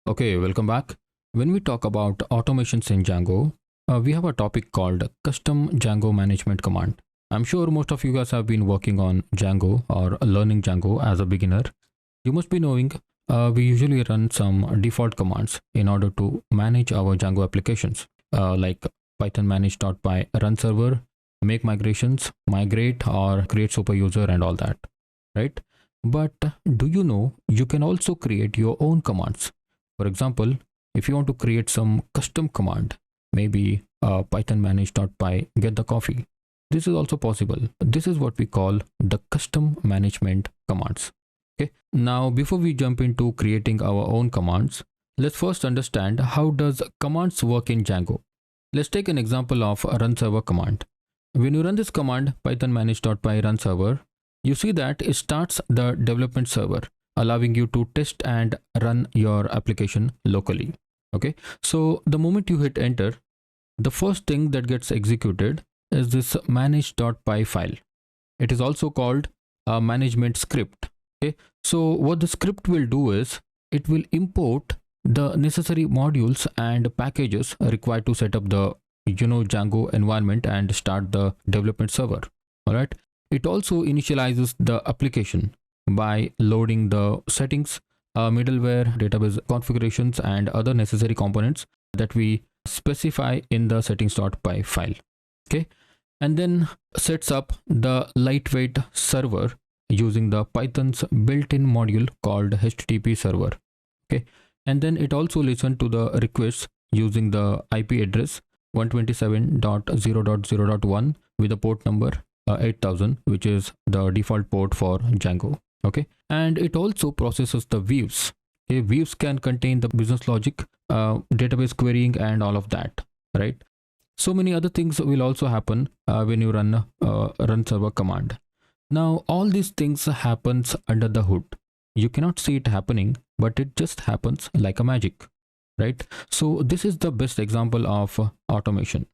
Okay, welcome back. When we talk about automations in Django, we have a topic called custom Django management command. I'm sure most of you guys have been working on Django or learning Django as a beginner. You must be knowing we usually run some default commands in order to manage our Django applications, like python manage.py run server, make migrations, migrate or create super user and all that, right? But do you know you can also create your own commands? For example, if you want to create some custom command, maybe python manage.py get the coffee. This is also possible. This is what we call the custom management commands. Okay. Now, before we jump into creating our own commands, let's first understand how does commands work in Django. Let's take an example of a run server command. When you run this command python manage.py run server, you see that it starts the development server, allowing you to test and run your application locally. Okay, so the moment you hit enter, the first thing that gets executed is this manage.py file. It is also called a management script. Okay, so what the script will do is it will import the necessary modules and packages required to set up the Django environment and start the development server. All right, it also initializes the application by loading the settings, middleware, database configurations, and other necessary components that we specify in the settings.py file. Okay, and then sets up the lightweight server using the Python's built-in module called HTTP server. Okay, and then it also listens to the requests using the IP address 127.0.0.1 with the port number 8000, which is the default port for Django. Okay, and it also processes the views. Okay, views can contain the business logic, database querying, and all of that, right? So many other things will also happen when you run run server command. Now all these things happens under the hood. You cannot see it happening, but it just happens like a magic, right? So this is the best example of automation.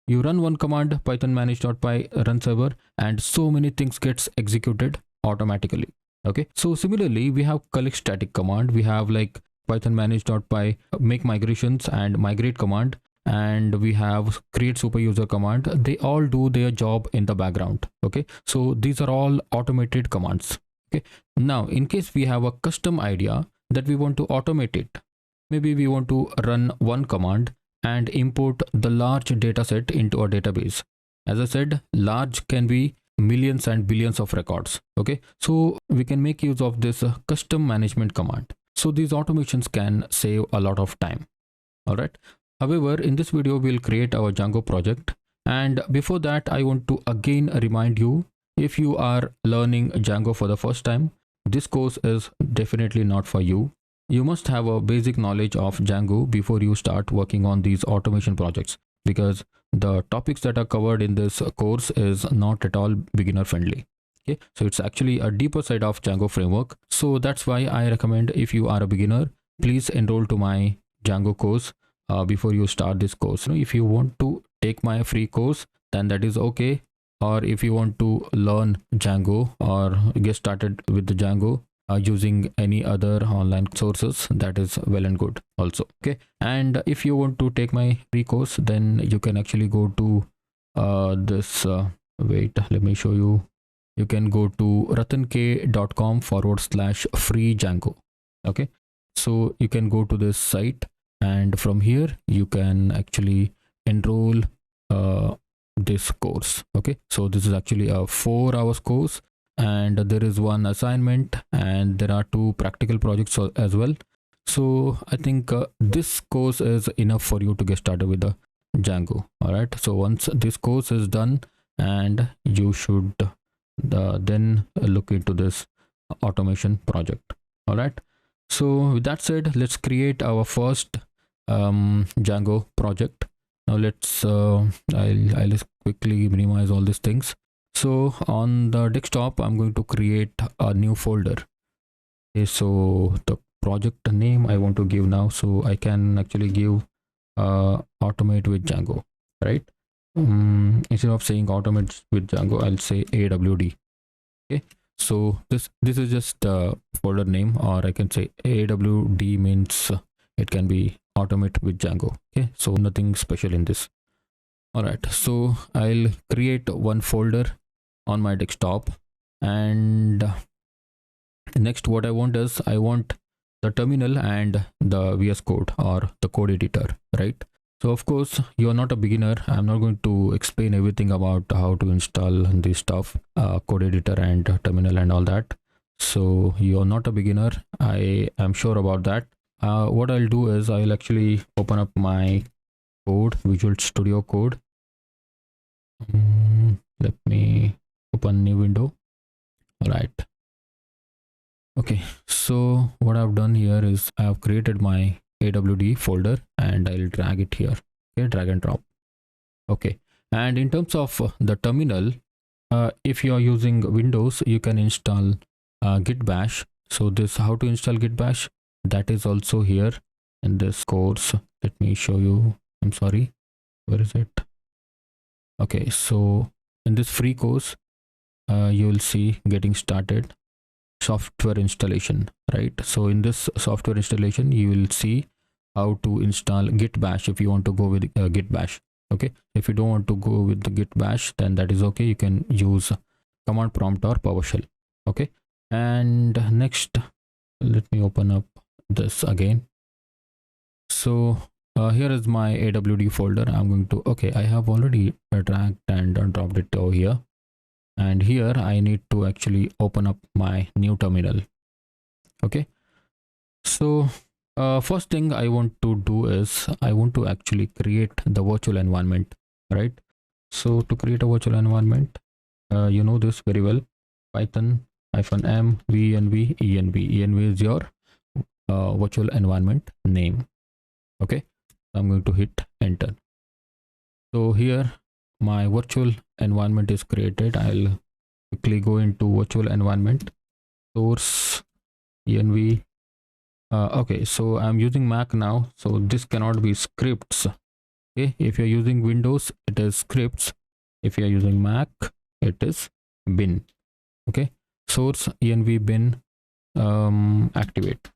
You run one command python manage.py run server and so many things gets executed automatically. Okay, so similarly we have collect static command. We have like python manage.py make migrations and migrate command, and we have create super user command. They all do their job in the background. Okay, so these are all automated commands. Okay, now in case we have a custom idea that we want to automate it, maybe we want to run one command and import the large data set into a database. As I said, large can be millions and billions of records. Okay, so we can make use of this custom management command. So these automations can save a lot of time. All right. However, in this video, we'll create our Django project. And before that, I want to again remind you, if you are learning Django for the first time, this course is definitely not for you. You must have a basic knowledge of Django before you start working on these automation projects, because the topics that are covered in this course is not at all beginner friendly. Okay, so it's actually a deeper side of Django framework. So that's why I recommend, if you are a beginner, please enroll to my Django course before you start this course. If you want to take my free course, then that is okay. Or if you want to learn Django or get started with the Django using any other online sources, that is well and good also. Okay, and if you want to take my free course, then you can actually go to this wait, let me show you. You can go to ratank.com/free Django. Okay, so you can go to this site, and from here you can actually enroll this course. Okay, so this is actually a 4 hours course, and there is one assignment and there are 2 practical projects as well. So I think this course is enough for you to get started with the Django. All right, so once this course is done, and you should then look into this automation project. All right, so with that said, let's create our first Django project. Now let's I'll just quickly minimize all these things. So on the desktop, I'm going to create a new folder. Okay, so the project name I want to give now, so I can actually give automate with Django, right? Instead of saying automate with Django, I'll say AWD. Okay, so this is just a folder name, or I can say AWD means it can be automate with Django. Okay, so nothing special in this. All right, so I'll create one folder on my desktop, and next what I want is I want the terminal and the VS Code or the code editor, right? So of course you are not a beginner. I'm not going to explain everything about how to install this stuff, code editor and terminal and all that. So you are not a beginner, I am sure about that. What I'll do is I'll actually open up my code, Visual Studio Code. Let me open new window. All right. Okay, so what I've done here is I've created my AWD folder and I'll drag it here. Okay, drag and drop. Okay, and in terms of the terminal, if you are using Windows, you can install Git Bash. So this how to install Git Bash, that is also here in this course. Let me show you. I'm sorry, where is it? Okay, so in this free course, you will see getting started software installation, right? So in this software installation you will see how to install Git Bash if you want to go with Git Bash. Okay, if you don't want to go with the Git Bash, then that is okay, you can use command prompt or PowerShell. Okay, and next let me open up this again. So here is my AWD folder. I'm going to, okay, I have already dragged and dropped it over here, and here I need to actually open up my new terminal. Okay, so first thing I want to do is I want to actually create the virtual environment, right? So to create a virtual environment, you know this very well, Python -m venv env is your virtual environment name. Okay, I'm going to hit enter. So here my virtual environment is created. I'll quickly go into virtual environment, source env. Okay, so I'm using Mac now, so this cannot be scripts. Okay, if you're using Windows, it is scripts. If you're using Mac, it is bin. Okay, source env bin, activate.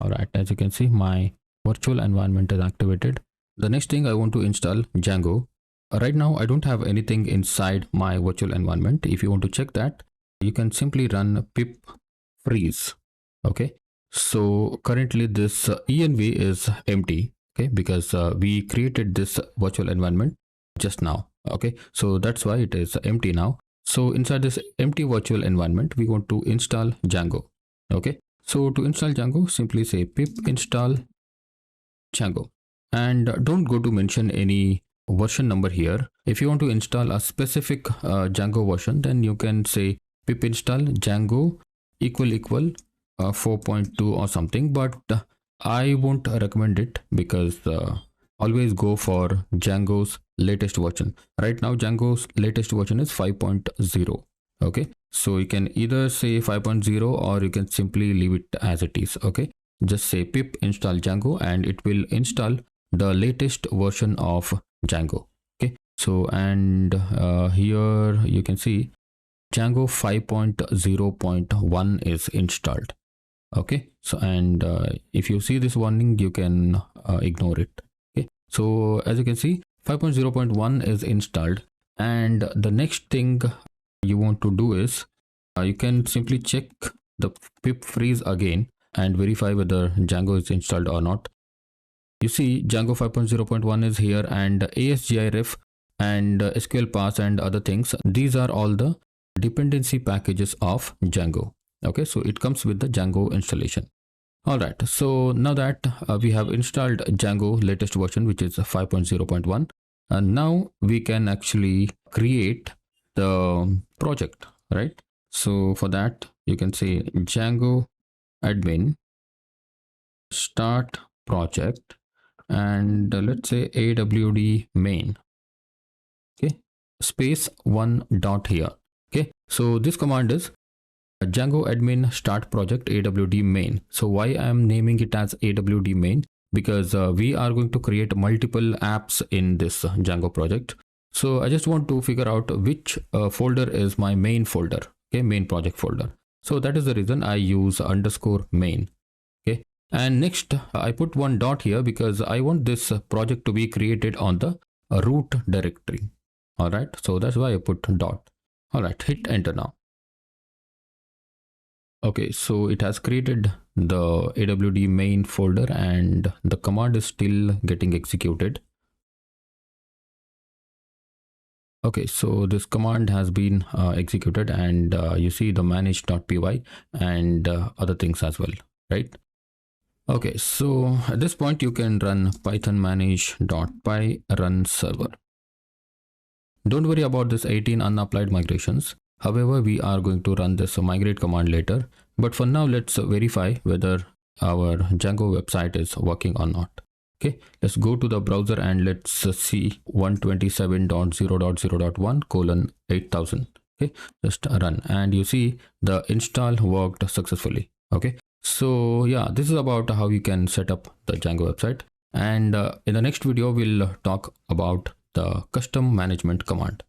All right, as you can see, my virtual environment is activated. The next thing I want to install Django. Right now I don't have anything inside my virtual environment. If you want to check that, you can simply run pip freeze. Okay, so currently this env is empty. Okay, because we created this virtual environment just now. Okay, so that's why it is empty now. So inside this empty virtual environment, we want to install Django. Okay, so to install Django, simply say pip install Django, and don't go to mention any version number here. If you want to install a specific Django version, then you can say pip install Django equal 4.2 or something, but I won't recommend it because always go for Django's latest version. Right now Django's latest version is 5.0. okay, so you can either say 5.0 or you can simply leave it as it is. Okay, just say pip install Django and it will install the latest version of Django. Okay, so and here you can see Django 5.0.1 is installed. Okay, so and if you see this warning, you can ignore it. Okay, so as you can see 5.0.1 is installed, and the next thing you want to do is you can simply check the pip freeze again and verify whether Django is installed or not. You see Django 5.0.1 is here, and ASGIRef and SQL Pass and other things, these are all the dependency packages of Django. Okay, so it comes with the Django installation. All right, so now that we have installed Django latest version, which is 5.0.1, and now we can actually create the project, right? So for that you can say Django admin start project, and let's say AWD main. Okay, space 1 dot here. Okay, so this command is Django admin start project AWD main. So why I am naming it as AWD main? Because we are going to create multiple apps in this Django project. So I just want to figure out which folder is my main folder. Okay, main project folder. So that is the reason I use _main. Okay, And next I put one dot here because I want this project to be created on the root directory. All right, so that's why I put dot. All right, hit enter now. Okay, so it has created the AWD main folder and the command is still getting executed. Okay, so this command has been executed, and you see the manage.py and other things as well, right? Okay, so at this point you can run python manage.py run server. Don't worry about this 18 unapplied migrations. However, we are going to run this migrate command later. But for now, let's verify whether our Django website is working or not. Okay, let's go to the browser and let's see 127.0.0.1:8000. Okay, just run and you see the install worked successfully. Okay, so yeah, this is about how you can set up the Django website. And in the next video, we'll talk about the custom management command.